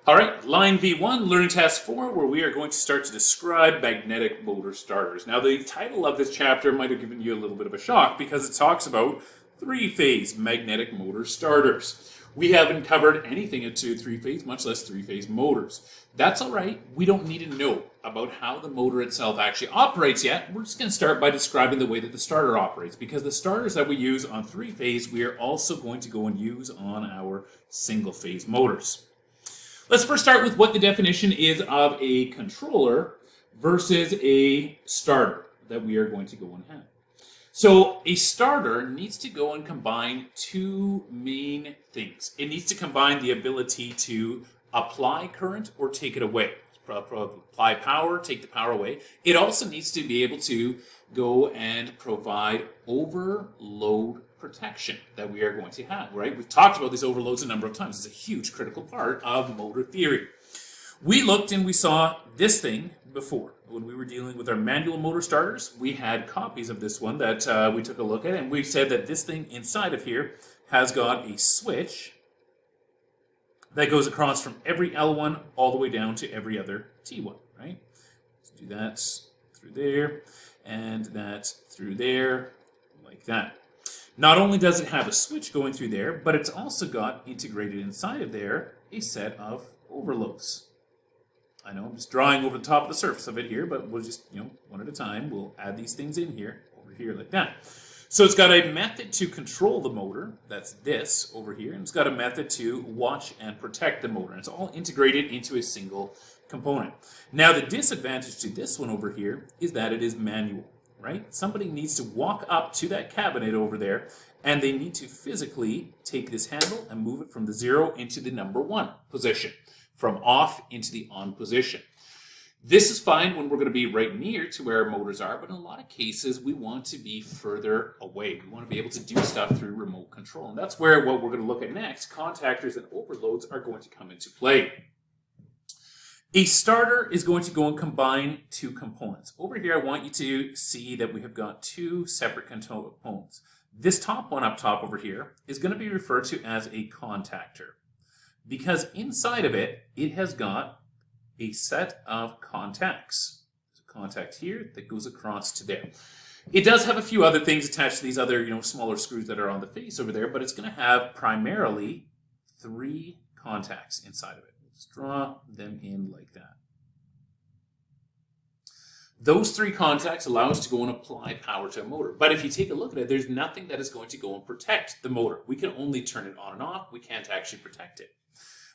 All right, line V1, learning task 4, where we are going to start to describe magnetic motor starters. Now, the title of this chapter might have given you a little bit of a shock because it talks about three-phase magnetic motor starters. We haven't covered anything into three-phase, much less three-phase motors. That's all right. We don't need to know about how the motor itself actually operates yet. We're just going to start by describing the way that the starter operates, because the starters that we use on three-phase, we are also going to go and use on our single-phase motors. Let's first start with what the definition is of a controller versus a starter that we are going to go and have. So a starter needs to go and combine two main things. It needs to combine the ability to apply current or take it away. Apply power, take the power away. It also needs to be able to go and provide overload protection that we are going to have, right? We've talked about these overloads a number of times. It's a huge critical part of motor theory. We looked and we saw this thing before. When we were dealing with our manual motor starters, we had copies of this one that we took a look at, and we said that this thing inside of here has got a switch that goes across from every L1 all the way down to every other T1, right? Let's do that through there, and that through there, like that. Not only does it have a switch going through there, but it's also got integrated inside of there a set of overloads. I know I'm just drawing over the top of the surface of it here, but we'll just, one at a time, we'll add these things in here, over here like that. So it's got a method to control the motor, that's this over here, and it's got a method to watch and protect the motor. And it's all integrated into a single component. Now the disadvantage to this one over here is that it is manual. Right? Somebody needs to walk up to that cabinet over there, and they need to physically take this handle and move it from the 0 into the number 1 position, from off into the on position. This is fine when we're going to be right near to where our motors are, but in a lot of cases we want to be further away. We want to be able to do stuff through remote control, and that's where what we're going to look at next, contactors and overloads, are going to come into play. A starter is going to go and combine two components. Over here, I want you to see that we have got two separate components. This top one up top over here is going to be referred to as a contactor, because inside of it, it has got a set of contacts. There's a contact here that goes across to there. It does have a few other things attached to these other, smaller screws that are on the face over there, but it's going to have primarily 3 contacts inside of it. Just draw them in like that. Those 3 contacts allow us to go and apply power to a motor. But if you take a look at it, there's nothing that is going to go and protect the motor. We can only turn it on and off. We can't actually protect it.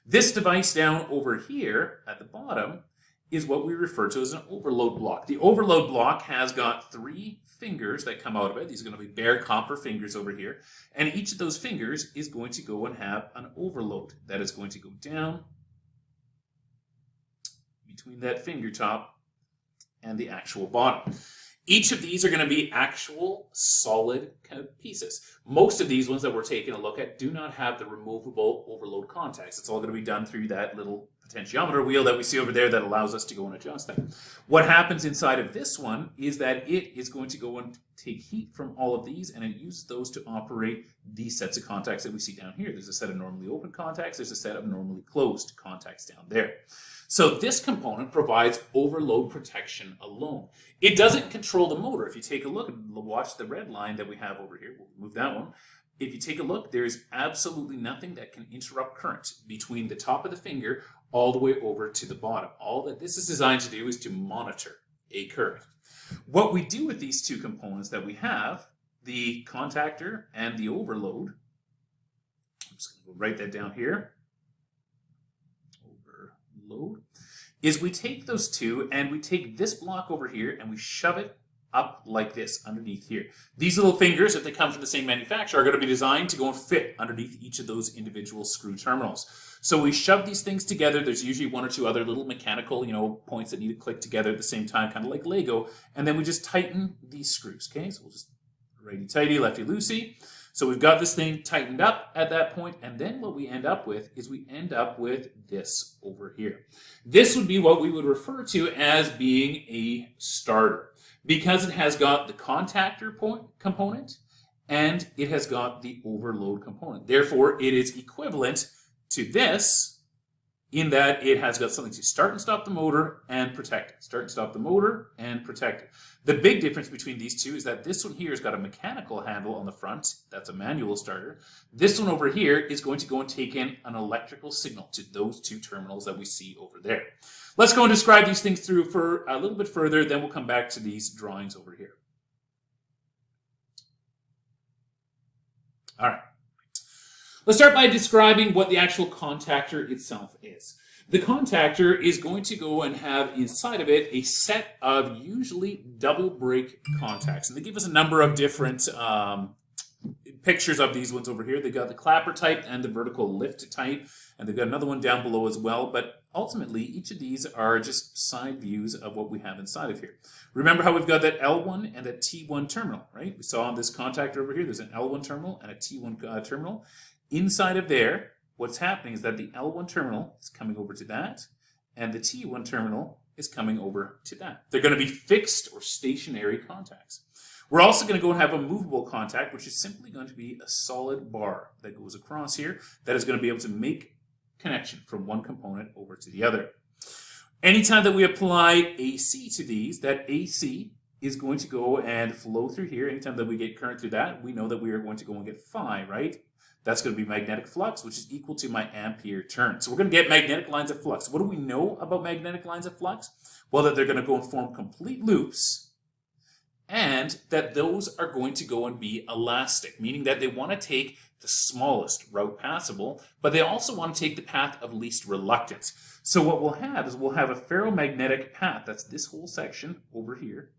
This device down over here at the bottom is what we refer to as an overload block. The overload block has got 3 fingers that come out of it. These are going to be bare copper fingers over here. And each of those fingers is going to go and have an overload that is going to go down between that finger top and the actual bottom. Each of these are going to be actual solid kind of pieces. Most of these ones that we're taking a look at do not have the removable overload contacts. It's all going to be done through that little potentiometer wheel that we see over there that allows us to go and adjust that. What happens inside of this one is that it is going to go and take heat from all of these, and it uses those to operate these sets of contacts that we see down here. There's a set of normally open contacts. There's a set of normally closed contacts down there. So this component provides overload protection alone. It doesn't control the motor. If you take a look and watch the red line that we have over here, we'll move that one. If you take a look, there's absolutely nothing that can interrupt current between the top of the finger all the way over to the bottom. All that this is designed to do is to monitor a current. What we do with these 2 components that we have, the contactor and the overload, I'm just going to write that down here. Overload, is we take those 2 and we take this block over here and we shove it up like this underneath here. These little fingers, if they come from the same manufacturer, are going to be designed to go and fit underneath each of those individual screw terminals. So we shove these things together. There's usually 1 or 2 other little mechanical, points that need to click together at the same time, kind of like Lego. And then we just tighten these screws, okay? So we'll just righty-tighty, lefty-loosey. So we've got this thing tightened up at that point, and then what we end up with is we end up with this over here. This would be what we would refer to as being a starter, because it has got the contactor component and it has got the overload component. Therefore, it is equivalent to this in that it has got something to start and stop the motor and protect it. Start and stop the motor and protect it. The big difference between these two is that this one here has got a mechanical handle on the front. That's a manual starter. This one over here is going to go and take in an electrical signal to those two terminals that we see over there. Let's go and describe these things through for a little bit further, then we'll come back to these drawings over here. All right. Let's start by describing what the actual contactor itself is. The contactor is going to go and have inside of it a set of usually double break contacts. And they give us a number of different pictures of these ones over here. They've got the clapper type and the vertical lift type. And they've got another one down below as well. But ultimately, each of these are just side views of what we have inside of here. Remember how we've got that L1 and that T1 terminal, right? We saw on this contactor over here, there's an L1 terminal and a T1 terminal. Inside of there, what's happening is that the L1 terminal is coming over to that, and the T1 terminal is coming over to that. They're going to be fixed or stationary contacts. We're also going to go and have a movable contact, which is simply going to be a solid bar that goes across here that is going to be able to make connection from one component over to the other. Anytime that we apply AC to these, that AC is going to go and flow through here. Anytime that we get current through that, we know that we are going to go and get phi, right? That's going to be magnetic flux, which is equal to my ampere turn. So we're going to get magnetic lines of flux. What do we know about magnetic lines of flux? Well, that they're going to go and form complete loops, and that those are going to go and be elastic, meaning that they want to take the smallest route passable, but they also want to take the path of least reluctance. So what we'll have is we'll have a ferromagnetic path. That's this whole section over here.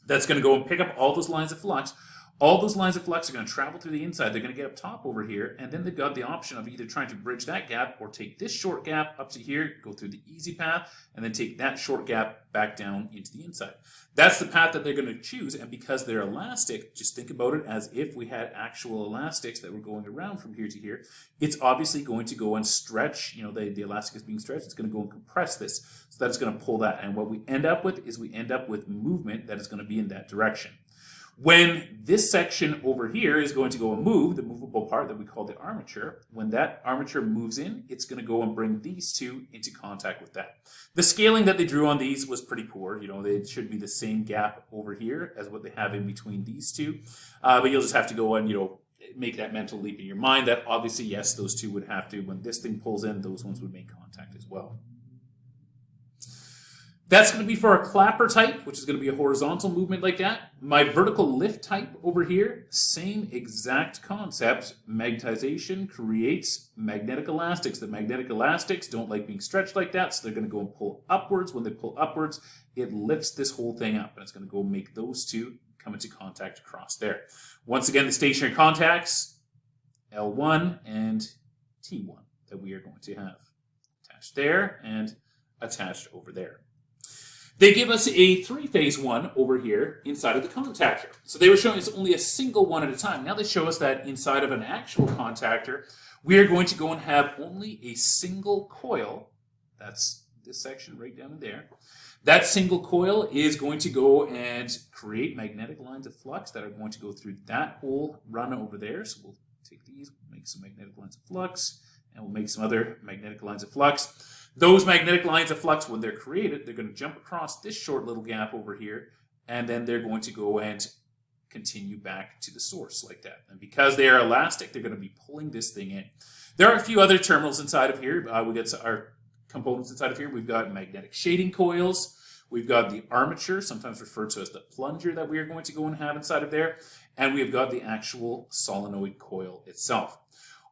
That's going to go and pick up all those lines of flux. All those lines of flux are going to travel through the inside. They're going to get up top over here, and then they've got the option of either trying to bridge that gap or take this short gap up to here, go through the easy path, and then take that short gap back down into the inside. That's the path that they're going to choose, and because they're elastic, just think about it as if we had actual elastics that were going around from here to here. It's obviously going to go and stretch, the elastic is being stretched, it's going to go and compress this, so that it's going to pull that, and what we end up with is we end up with movement that is going to be in that direction. When this section over here is going to go and move, the movable part that we call the armature, when that armature moves in, it's going to go and bring these two into contact with that. The scaling that they drew on these was pretty poor. They should be the same gap over here as what they have in between these two. But you'll just have to go and, make that mental leap in your mind that obviously, yes, those two would have to, when this thing pulls in, those ones would make contact as well. That's going to be for our clapper type, which is going to be a horizontal movement like that. My vertical lift type over here, same exact concept. Magnetization creates magnetic elastics. The magnetic elastics don't like being stretched like that, so they're going to go and pull upwards. When they pull upwards, it lifts this whole thing up, and it's going to go make those two come into contact across there. Once again, the stationary contacts, L1 and T1, that we are going to have attached there and attached over there. They give us a three-phase one over here inside of the contactor. So they were showing us only a single one at a time. Now they show us that inside of an actual contactor, we are going to go and have only a single coil. That's this section right down in there. That single coil is going to go and create magnetic lines of flux that are going to go through that whole run over there. So we'll take these, make some magnetic lines of flux, and we'll make some other magnetic lines of flux. Those magnetic lines of flux, when they're created, they're going to jump across this short little gap over here, and then they're going to go and continue back to the source like that. And because they are elastic, they're going to be pulling this thing in. There are a few other terminals inside of here. We got our components inside of here. We've got magnetic shading coils. We've got the armature, sometimes referred to as the plunger, that we are going to go and have inside of there. And we've got the actual solenoid coil itself.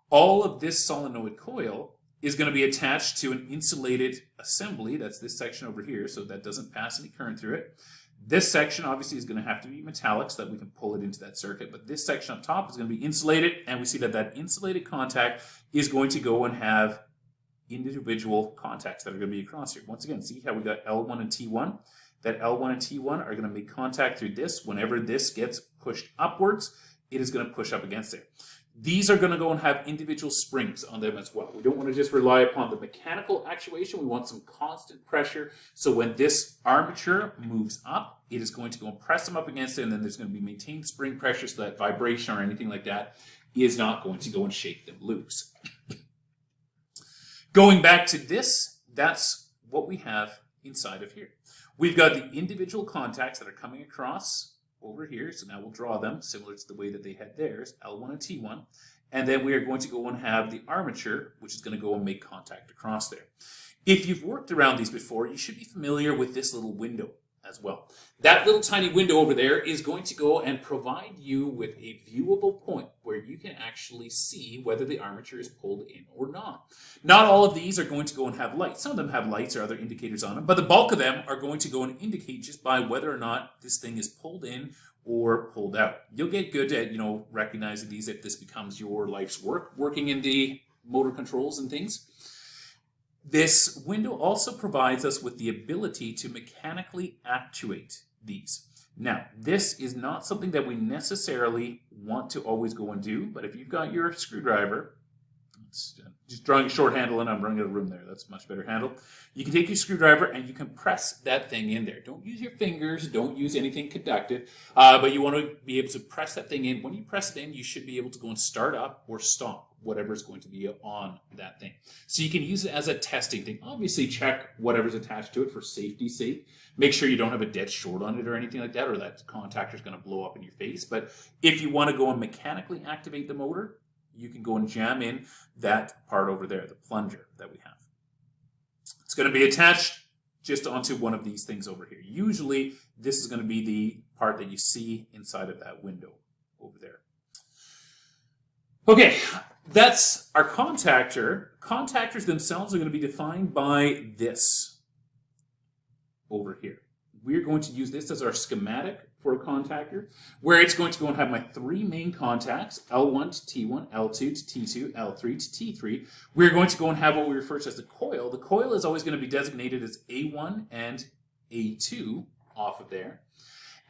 All of this solenoid coil is going to be attached to an insulated assembly. That's this section over here, so that doesn't pass any current through it. This section obviously is going to have to be metallic so that we can pull it into that circuit, but this section up top is going to be insulated, and we see that that insulated contact is going to go and have individual contacts that are going to be across here. Once again, see how we got L1 and T1? That L1 and T1 are going to make contact through this. Whenever this gets pushed upwards, it is going to push up against it. These are going to go and have individual springs on them as well. We don't want to just rely upon the mechanical actuation. We want some constant pressure. So when this armature moves up, it is going to go and press them up against it, and then there's going to be maintained spring pressure so that vibration or anything like that is not going to go and shake them loose. Going back to this, that's what we have inside of here. We've got the individual contacts that are coming across over here. So now we'll draw them similar to the way that they had theirs, L1 and T1. And then we are going to go and have the armature, which is going to go and make contact across there. If you've worked around these before, you should be familiar with this little window as well. That little tiny window over there is going to go and provide you with a viewable point where you can actually see whether the armature is pulled in or not. Not all of these are going to go and have lights. Some of them have lights or other indicators on them, but the bulk of them are going to go and indicate just by whether or not this thing is pulled in or pulled out. You'll get good at, recognizing these if this becomes your life's work, working in the motor controls and things. This window also provides us with the ability to mechanically actuate these. Now, this is not something that we necessarily want to always go and do, but if you've got your screwdriver, just drawing a short handle and I'm running out of room there, that's a much better handle. You can take your screwdriver and you can press that thing in there. Don't use your fingers, don't use anything conductive, but you want to be able to press that thing in. When you press it in, you should be able to go and start up or stop whatever is going to be on that thing. So you can use it as a testing thing. Obviously check whatever's attached to it for safety's sake. Make sure you don't have a dead short on it or anything like that, or that contactor is going to blow up in your face. But if you want to go and mechanically activate the motor, you can go and jam in that part over there, the plunger that we have. It's going to be attached just onto one of these things over here. Usually this is going to be the part that you see inside of that window over there. Okay, that's our contactor. Contactors themselves are going to be defined by this over here. We're going to use this as our schematic for a contactor, where it's going to go and have my three main contacts, L1 to T1, L2 to T2, L3 to T3. We're going to go and have what we refer to as the coil. The coil is always going to be designated as A1 and A2 off of there.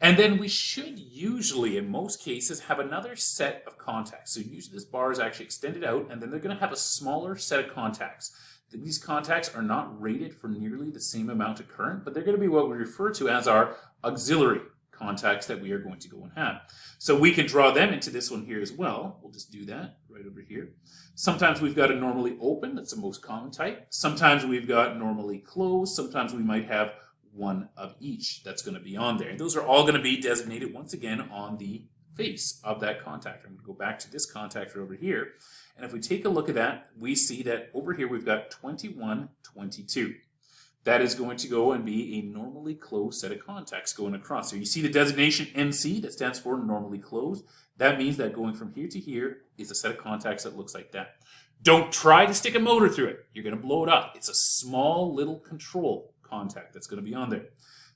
And then we should usually, in most cases, have another set of contacts. So usually this bar is actually extended out, and then they're going to have a smaller set of contacts. These contacts are not rated for nearly the same amount of current, but they're going to be what we refer to as our auxiliary contacts that we are going to go and have. So we can draw them into this one here as well. We'll just do that right over here. Sometimes we've got a normally open, that's the most common type. Sometimes we've got normally closed. Sometimes we might have one of each that's going to be on there. And those are all going to be designated once again on the face of that contactor. I'm going to go back to this contactor over here. And if we take a look at that, we see that over here we've got 21, 22. That is going to go and be a normally closed set of contacts going across. So you see the designation NC, that stands for normally closed. That means that going from here to here is a set of contacts that looks like that. Don't try to stick a motor through it. You're going to blow it up. It's a small little control contact that's going to be on there.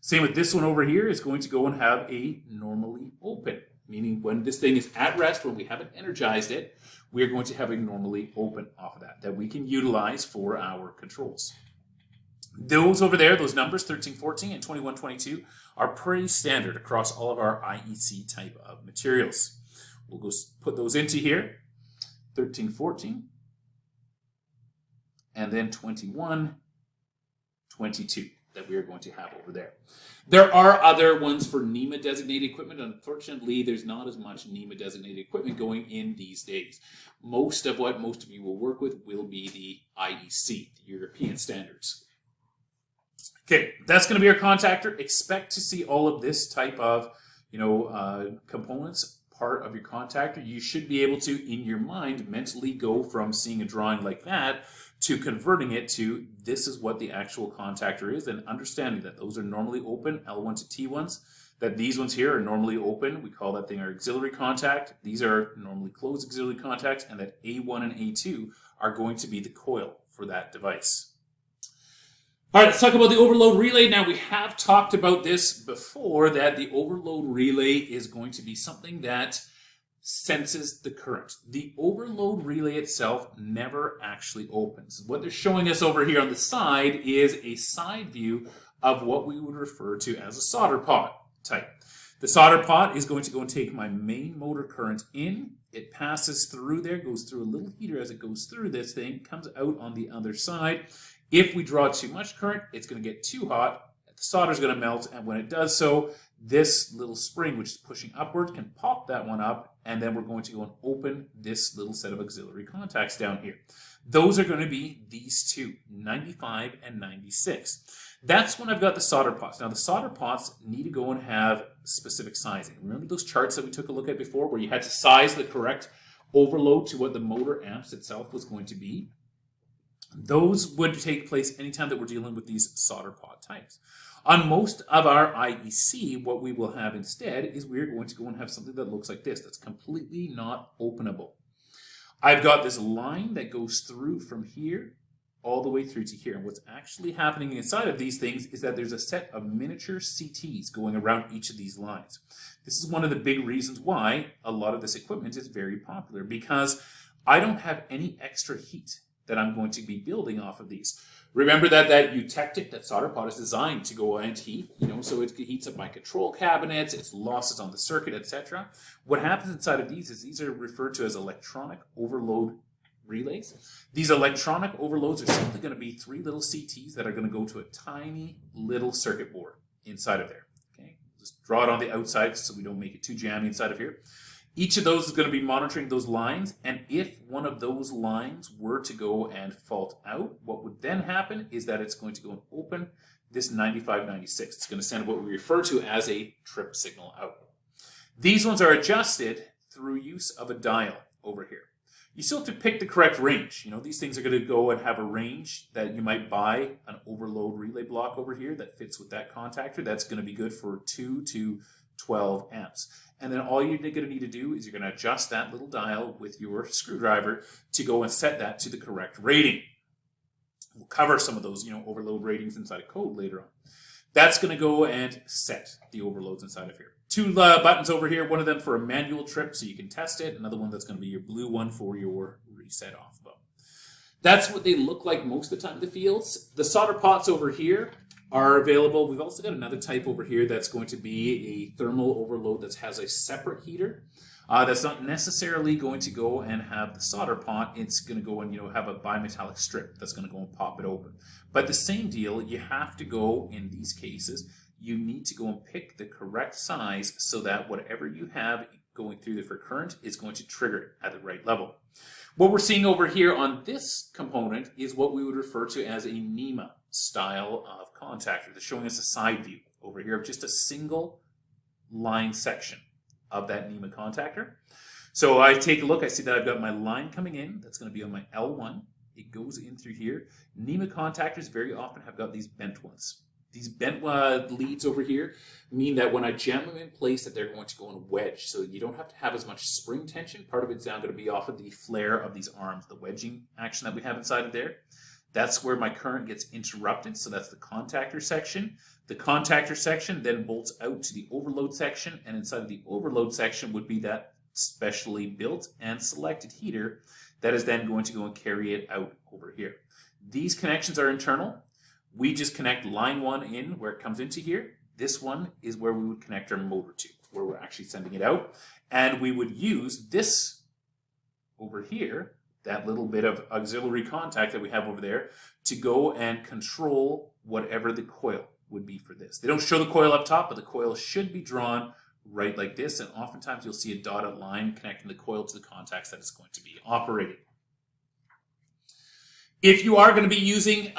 Same with this one over here is going to go and have a normally open, meaning when this thing is at rest, when we haven't energized it, we're going to have a normally open off of that we can utilize for our controls. Those over there, those numbers, 1314 and 2122, are pretty standard across all of our IEC type of materials. We'll go put those into here, 1314, and then 2122 that we are going to have over there. There are other ones for NEMA designated equipment. Unfortunately, there's not as much NEMA designated equipment going in these days. Most of what most of you will work with will be the IEC, the European standards. Okay, that's going to be our contactor. Expect to see all of this type of, components part of your contactor. You should be able to, in your mind, mentally go from seeing a drawing like that to converting it to this is what the actual contactor is, and understanding that those are normally open, L1 to T1s, that these ones here are normally open. We call that thing our auxiliary contact. These are normally closed auxiliary contacts, and that A1 and A2 are going to be the coil for that device. All right, let's talk about the overload relay. Now, we have talked about this before, that the overload relay is going to be something that senses the current. The overload relay itself never actually opens. What they're showing us over here on the side is a side view of what we would refer to as a solder pot type. The solder pot is going to go and take my main motor current in. It passes through there, goes through a little heater as it goes through this thing, comes out on the other side. If we draw too much current, it's going to get too hot. The solder is going to melt, and when it does so, this little spring, which is pushing upward, can pop that one up, and then we're going to go and open this little set of auxiliary contacts down here. Those are going to be these two, 95 and 96. That's when I've got the solder pots. Now the solder pots need to go and have specific sizing. Remember those charts that we took a look at before where you had to size the correct overload to what the motor amps itself was going to be? Those would take place anytime that we're dealing with these solder pot types. On most of our IEC, what we will have instead is we're going to go and have something that looks like this, that's completely not openable. I've got this line that goes through from here all the way through to here. And what's actually happening inside of these things is that there's a set of miniature CTs going around each of these lines. This is one of the big reasons why a lot of this equipment is very popular, because I don't have any extra heat that I'm going to be building off of these. Remember that eutectic, that solder pot, is designed to go and heat, so it heats up my control cabinets, its losses on the circuit, etc. What happens inside of these is these are referred to as electronic overload relays. These electronic overloads are simply going to be 3 little CTs that are going to go to a tiny little circuit board inside of there. Okay, just draw it on the outside so we don't make it too jammy inside of here. Each of those is going to be monitoring those lines, and if one of those lines were to go and fault out, what would then happen is that it's going to go and open this 9596. It's going to send what we refer to as a trip signal out. These ones are adjusted through use of a dial over here. You still have to pick the correct range. These things are going to go and have a range that you might buy an overload relay block over here that fits with that contactor. That's going to be good for 2 to 12 amps. And then all you're going to need to do is you're going to adjust that little dial with your screwdriver to go and set that to the correct rating. We'll cover some of those, overload ratings inside of code later on. That's going to go and set the overloads inside of here. 2 buttons over here, one of them for a manual trip so you can test it, another one that's going to be your blue one for your reset off button. That's what they look like most of the time in the fields. The solder pots over here are available. We've also got another type over here that's going to be a thermal overload that has a separate heater. That's not necessarily going to go and have the solder pot. It's going to go and have a bimetallic strip that's going to go and pop it open. But the same deal, you have to go, in these cases, you need to go and pick the correct size so that whatever you have going through there for current is going to trigger it at the right level. What we're seeing over here on this component is what we would refer to as a NEMA style of contactor. They're showing us a side view over here of just a single line section of that NEMA contactor. So I take a look, I see that I've got my line coming in. That's going to be on my L1. It goes in through here. NEMA contactors very often have got these bent ones. These bent leads over here mean that when I jam them in place that they're going to go and wedge. So you don't have to have as much spring tension. Part of it's now going to be off of the flare of these arms, the wedging action that we have inside of there. That's where my current gets interrupted. So that's the contactor section. The contactor section then bolts out to the overload section. And inside of the overload section would be that specially built and selected heater that is then going to go and carry it out over here. These connections are internal. We just connect line 1 in where it comes into here. This one is where we would connect our motor to, where we're actually sending it out. And we would use this over here, that little bit of auxiliary contact that we have over there, to go and control whatever the coil would be for this. They don't show the coil up top, but the coil should be drawn right like this. And oftentimes you'll see a dotted line connecting the coil to the contacts that it's going to be operating. If you are going to be using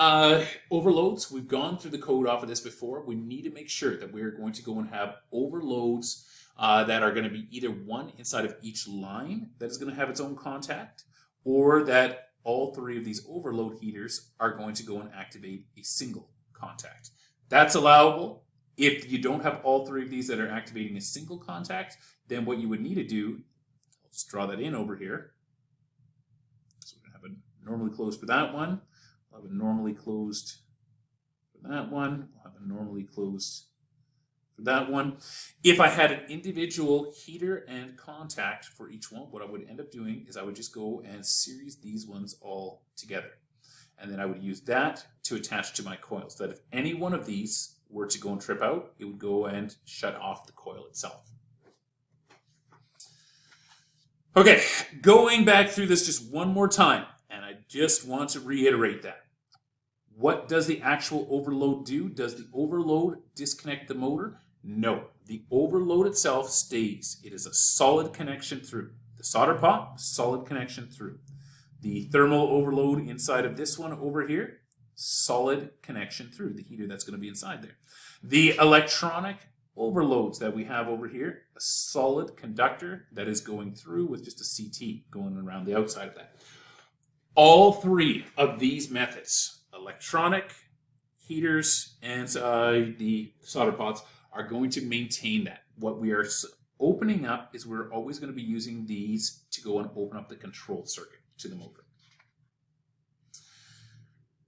overloads, we've gone through the code off of this before. We need to make sure that we're going to go and have overloads that are going to be either one inside of each line that is going to have its own contact, or that all 3 of these overload heaters are going to go and activate a single contact. That's allowable. If you don't have all 3 of these that are activating a single contact, then what you would need to do, I'll just draw that in over here. Normally closed for that one. We'll have it normally closed for that one. We'll have it normally closed for that one. If I had an individual heater and contact for each one, what I would end up doing is I would just go and series these ones all together. And then I would use that to attach to my coil, so that if any one of these were to go and trip out, it would go and shut off the coil itself. Okay, going back through this just one more time. And I just want to reiterate that. What does the actual overload do? Does the overload disconnect the motor? No. The overload itself stays. It is a solid connection through. The solder pot, solid connection through. The thermal overload inside of this one over here, solid connection through the heater that's going to be inside there. The electronic overloads that we have over here, a solid conductor that is going through with just a CT going around the outside of that. All three of these methods, electronic, heaters, and the solder pots, are going to maintain that. What we are opening up is we're always going to be using these to go and open up the control circuit to the motor.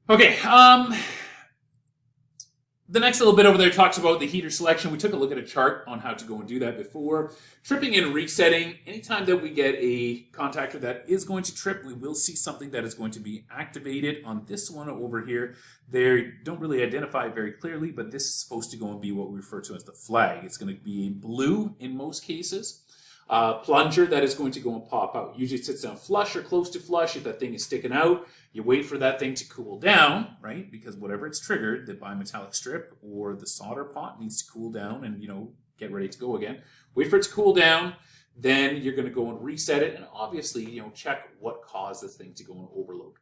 Okay, the next little bit over there talks about the heater selection. We took a look at a chart on how to go and do that before. Tripping and resetting. Anytime that we get a contactor that is going to trip, we will see something that is going to be activated. On this one over here, they don't really identify it very clearly, but this is supposed to go and be what we refer to as the flag. It's going to be blue in most cases. Plunger that is going to go and pop out. Usually it sits down flush or close to flush. If that thing is sticking out, you wait for that thing to cool down, right? Because whatever it's triggered, the bimetallic strip or the solder pot needs to cool down and, get ready to go again. Wait for it to cool down, then you're going to go and reset it and obviously, check what caused this thing to go and overload.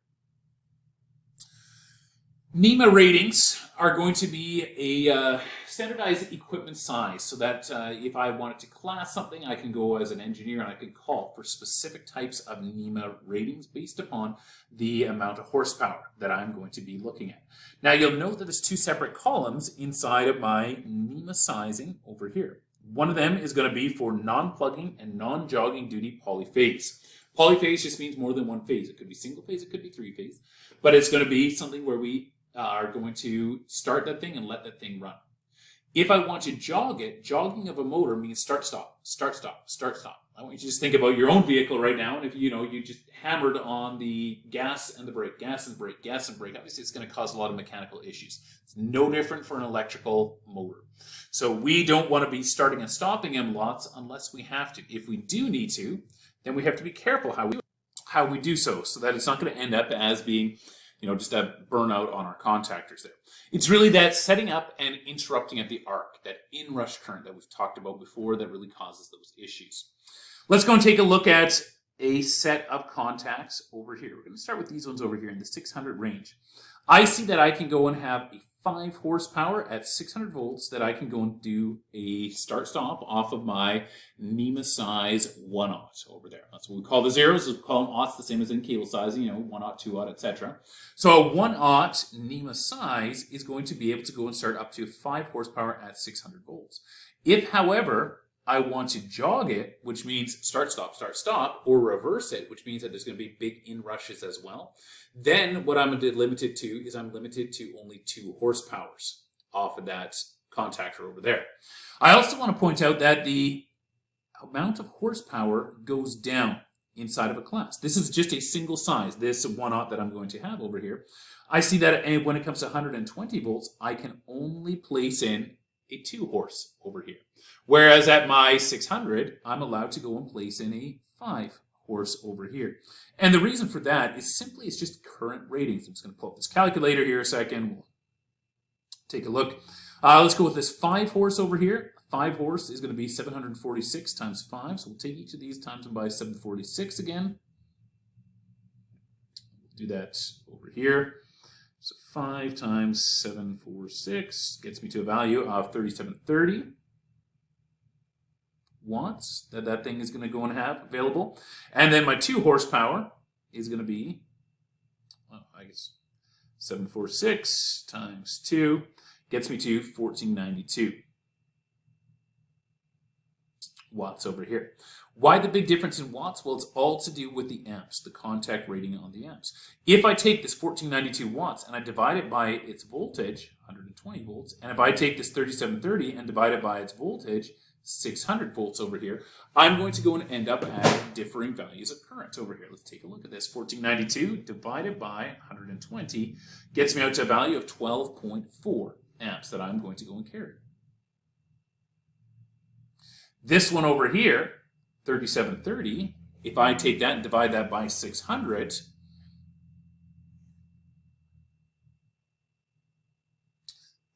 NEMA ratings are going to be a standardized equipment size so that if I wanted to class something, I can go as an engineer and I can call for specific types of NEMA ratings based upon the amount of horsepower that I'm going to be looking at. Now you'll note that there's two separate columns inside of my NEMA sizing over here. One of them is going to be for non-plugging and non-jogging duty polyphase. Polyphase just means more than one phase. It could be single phase, it could be three phase, but it's going to be something where we are going to start that thing and let that thing run. If I want to jog it, jogging of a motor means start, stop, start, stop, start, stop. I want you to just think about your own vehicle right now, and if you just hammered on the gas and the brake, gas and brake, gas and brake, obviously it's going to cause a lot of mechanical issues. It's no different for an electrical motor. So we don't want to be starting and stopping them lots unless we have to. If we do need to, then we have to be careful how we do so that it's not going to end up as being just a burnout on our contactors there. It's really that setting up and interrupting at the arc, that inrush current that we've talked about before that really causes those issues. Let's go and take a look at a set of contacts over here. We're going to start with these ones over here in the 600 range. I see that I can go and have a 5 horsepower at 600 volts that I can go and do a start-stop off of my NEMA size 1/0 over there. That's what we call the zeros. We call them aughts, the same as in cable sizing, 1/0, 2/0, etc. So a 1/0 NEMA size is going to be able to go and start up to 5 horsepower at 600 volts. If, however, I want to jog it, which means start, stop, or reverse it, which means that there's going to be big inrushes as well, then what I'm limited to is I'm limited to only 2 horsepowers off of that contactor over there. I also want to point out that the amount of horsepower goes down inside of a class. This is just a single size, this 1/0 that I'm going to have over here. I see that when it comes to 120 volts, I can only place in a 2 horse over here. Whereas at my 600, I'm allowed to go and place in a 5 horse over here. And the reason for that is simply it's just current ratings. I'm just going to pull up this calculator here a second. We'll take a look. Let's go with this 5 horse over here. 5 horse is going to be 746 times 5. So we'll take each of these times them by 746 again. Do that over here. So 5 times 746 gets me to a value of 3730 watts that thing is going to go and have available. And then my 2 horsepower is going to be, I guess, 746 times 2 gets me to 1492 watts over here. Why the big difference in watts? Well, it's all to do with the amps, the contact rating on the amps. If I take this 1492 watts and I divide it by its voltage, 120 volts, and if I take this 3730 and divide it by its voltage, 600 volts over here, I'm going to go and end up at differing values of current over here. Let's take a look at this. 1492 divided by 120 gets me out to a value of 12.4 amps that I'm going to go and carry. This one over here, 3730, if I take that and divide that by 600,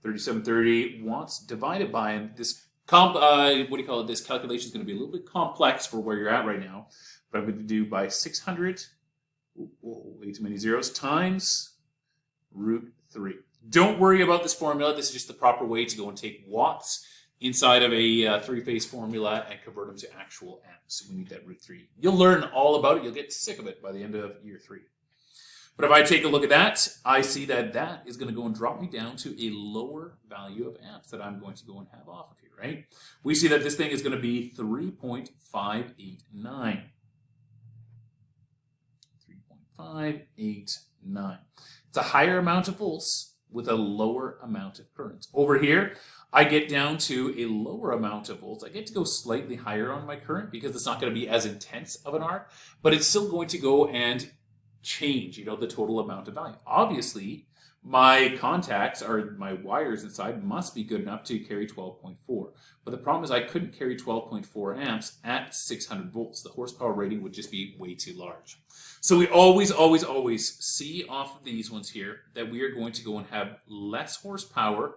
$37.30 watts divided by this. This calculation is going to be a little bit complex for where you're at right now, but I'm going to do by 600 way too many zeros, times root 3. Don't worry about this formula. This is just the proper way to go and take watts inside of a three-phase formula and convert them to actual amps. We need that root 3. You'll learn all about it. You'll get sick of it by the end of year 3. But if I take a look at that, I see that that is going to go and drop me down to a lower value of amps that I'm going to go and have off of here, right? We see that this thing is going to be 3.589. 3.589. It's a higher amount of volts with a lower amount of current. Over here, I get down to a lower amount of volts. I get to go slightly higher on my current because it's not going to be as intense of an arc, but it's still going to go and change, the total amount of value. Obviously, my contacts or my wires inside must be good enough to carry 12.4. But the problem is I couldn't carry 12.4 amps at 600 volts. The horsepower rating would just be way too large. So we always see off of these ones here that we are going to go and have less horsepower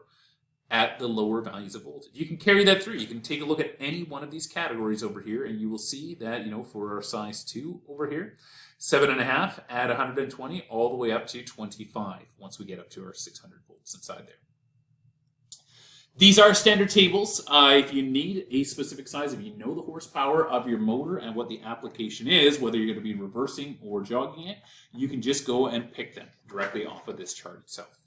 at the lower values of voltage. You can carry that through. You can take a look at any one of these categories over here and you will see that, for our size 2 over here, 7.5 at 120 all the way up to 25 once we get up to our 600 volts inside there. These are standard tables. If you need a specific size, if you know the horsepower of your motor and what the application is, whether you're going to be reversing or jogging it, you can just go and pick them directly off of this chart itself.